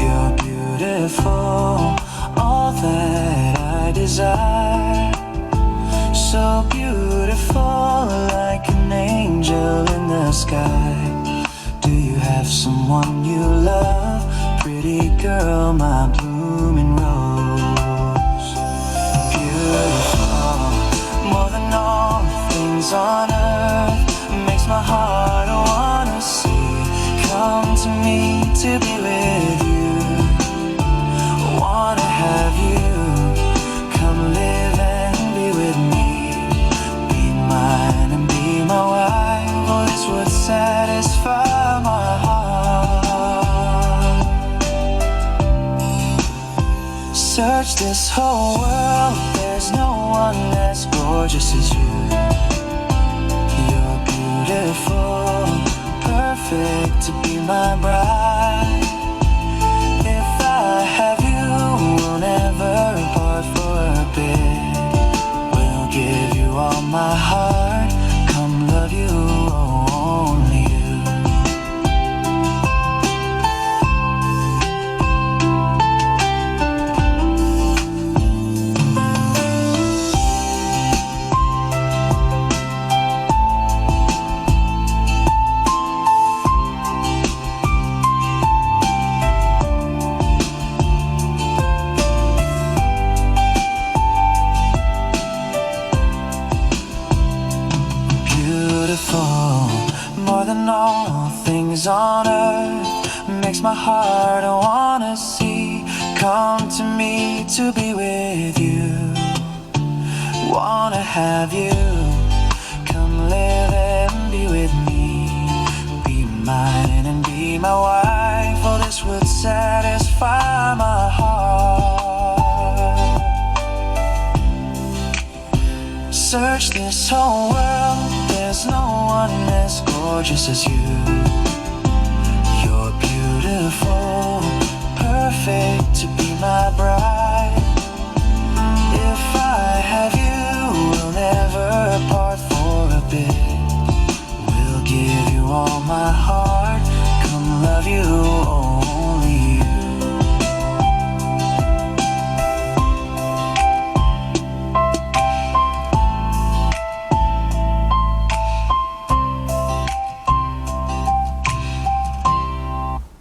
You're beautiful, all that I desire. So beautiful, like an angel in the sky. Do you have someone you love? Pretty girl, my blooming rose. Beautiful, more than all things on earth. Makes my heart wanna see. Come to me to be with you. Wanna have you. Come live and be with me. Be mine and be my wife. Oh, this would satisfy my heart. Search this whole world. There's no one as gorgeous as you. You're beautiful, perfect to be my bride. If I have you, we'll never part for a bit. Will give you all my heart. Come love you, only you. More than all things on earth, makes my heart wanna see. Come to me to be with you. Wanna have you. Come live and be with me. Be mine and be my wife. Oh, this would satisfy my heart. Search this whole world. There's no one as gorgeous as you. You're beautiful, perfect to be my bride.